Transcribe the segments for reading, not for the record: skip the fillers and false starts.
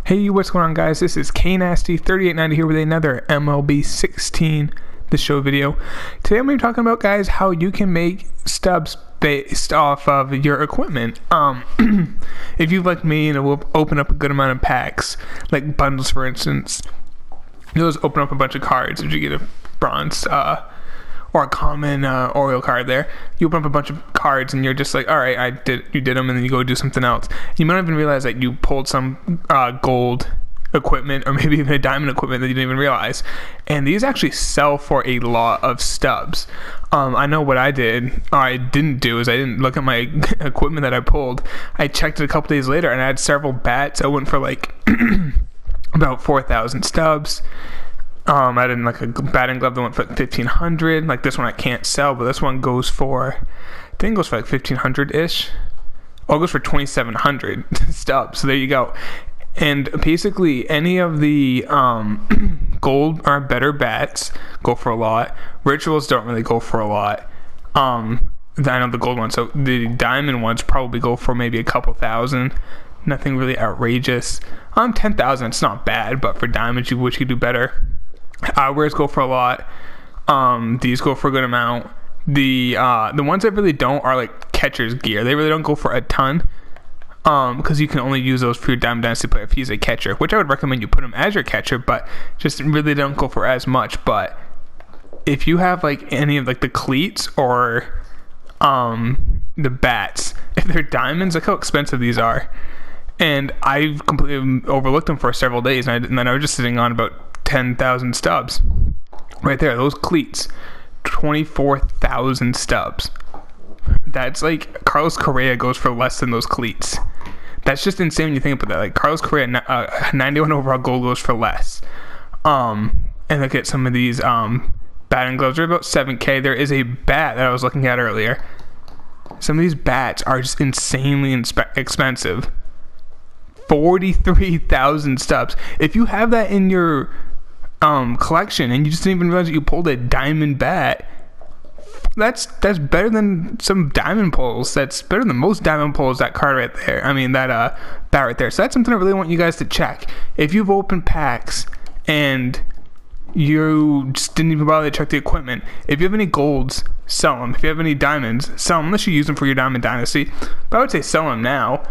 Hey, what's going on, guys? This is KNasty3890 here with another MLB 16 the show video. Today I'm going to be talking about, guys, how you can make stubs based off of your equipment. If you, like me, will open up a good amount of packs, like bundles, for instance. You'll just open up a bunch of cards if you get a bronze or a common Oriole card there. You open up a bunch of cards and you're just like, all right, you did them, and then you go do something else. You might not even realize that you pulled some gold equipment or maybe even a diamond equipment that you didn't even realize. And these actually sell for a lot of stubs. I know what I didn't do is I didn't look at my equipment that I pulled. I checked it a couple days later and I had several bats. I went for like about 4,000 stubs. I had like a batting glove that went for like 1,500. Like this one I can't sell, but this one goes for, I think it goes for like 1,500-ish. Oh, it goes for 2,700 stubs. So there you go. And basically any of the gold or better bats go for a lot. Rituals don't really go for a lot. I know the gold ones. So the diamond ones probably go for maybe a couple thousand. Nothing really outrageous. 10,000, it's not bad, but for diamonds you wish you could do better. Hours go for a lot. These go for a good amount. The ones that really don't are like catcher's gear. They really don't go for a ton, because you can only use those for your Diamond Dynasty player if he's a catcher, which I would recommend you put him as your catcher, but just really don't go for as much. But if you have like any of like the cleats or the bats, if they're diamonds, look how expensive these are. And I completely overlooked them for several days, and then I was just sitting on about 10,000 stubs. Right there, those cleats, 24,000 stubs. That's like Carlos Correa goes for less than those cleats. That's just insane when you think about that. Like Carlos Correa, 91 overall gold goes for less. And look at some of these batting gloves. They're about 7K. There is a bat that I was looking at earlier. Some of these bats are just insanely expensive. 43,000 stubs. If you have that in your collection and you just didn't even realize that you pulled a diamond bat, that's better than some diamond pulls. That's better than most diamond pulls, that card right there. I mean, that bat right there. So that's something I really want you guys to check. If you've opened packs and you just didn't even bother to check the equipment, if you have any golds, sell them. If you have any diamonds, sell them, unless you use them for your Diamond Dynasty. But I would say sell them now.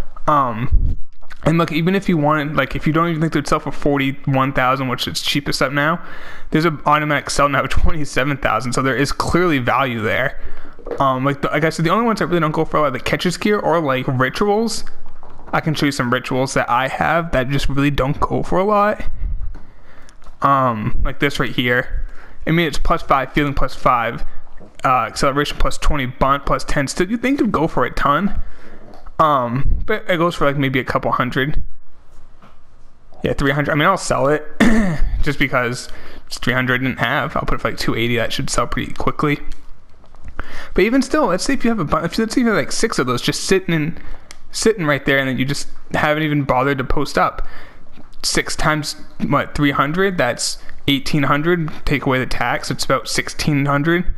And look, even if you wanted, like, if you don't even think they'd sell for 41,000, which is cheapest up now, there's an automatic sell now of 27,000. So there is clearly value there. Like I said, the only ones that really don't go for a lot are the catcher's gear or like rituals. I can show you some rituals that I have that just really don't go for a lot. Like this right here. I mean, it's +5 fielding, +5 acceleration, +20 bunt, +10. Still, you think it'd go for a ton? But it goes for like maybe a couple hundred. Yeah, 300. I mean, I'll sell it just because it's 300 I'll put it for like 280. That should sell pretty quickly. But even still, let's say if you have let's say you have like 6 of those just sitting right there, and then you just haven't even bothered to post up. 6 times what, 300? That's 1,800. Take away the tax, it's about 1,600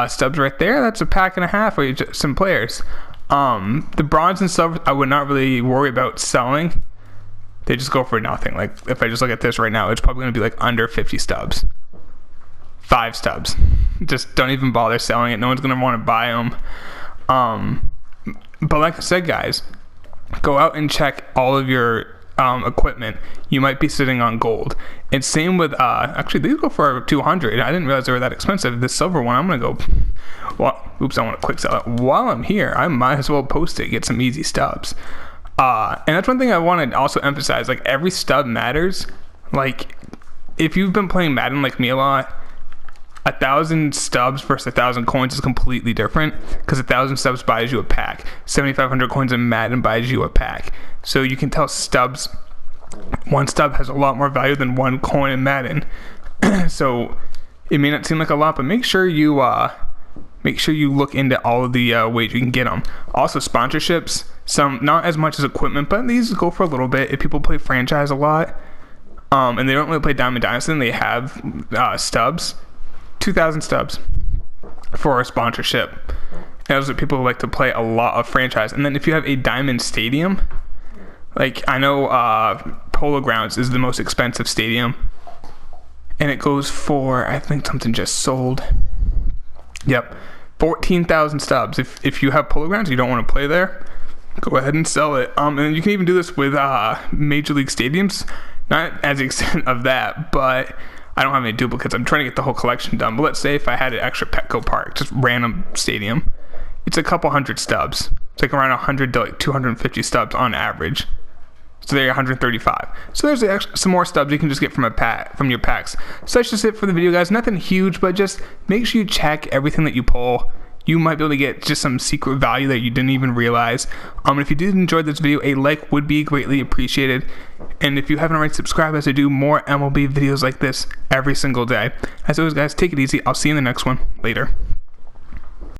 stubs right there. That's a pack and a half for some players. The bronze and silver I would not really worry about selling. They just go for nothing. Like if I just look at this right now, it's probably going to be like under 50 stubs. 5 stubs. Just don't even bother selling it. No one's going to want to buy them. But like I said, guys, go out and check all of your equipment. You might be sitting on gold. And same with actually these go for 200. I didn't realize they were that expensive. This silver one, I'm gonna go, well, oops, I want to quick sell it. While I'm here, I might as well post it, get some easy stubs. And that's one thing I want to also emphasize. Like, every stub matters. Like, if you've been playing Madden like me a lot, 1,000 stubs versus 1,000 coins is completely different, because 1,000 stubs buys you a pack. 7,500 coins in Madden buys you a pack. So you can tell stubs, one stub has a lot more value than one coin in Madden. So it may not seem like a lot, but make sure you look into all of the ways you can get them. Also, sponsorships, some not as much as equipment, but these go for a little bit. If people play franchise a lot, and they don't really play Diamond Dynasty, and they have stubs, 2,000 stubs for a sponsorship. Those are people who like to play a lot of franchise. And then if you have a Diamond Stadium, like I know Polo Grounds is the most expensive stadium, and it goes for, I think something just sold. Yep, 14,000 stubs. If you have Polo Grounds, you don't want to play there, go ahead and sell it. And you can even do this with major league stadiums. Not as the extent of that, but I don't have any duplicates. I'm trying to get the whole collection done. But let's say if I had an extra Petco Park, just random stadium, it's a couple hundred stubs. It's like around 100 to like 250 stubs on average. So they're 135. So there's some more stubs you can just get from your packs. So that's just it for the video, guys. Nothing huge, but just make sure you check everything that you pull. You might be able to get just some secret value that you didn't even realize. And if you did enjoy this video, a like would be greatly appreciated. And if you haven't already, subscribe, as I do more MLB videos like this every single day. As always, guys, take it easy. I'll see you in the next one. Later.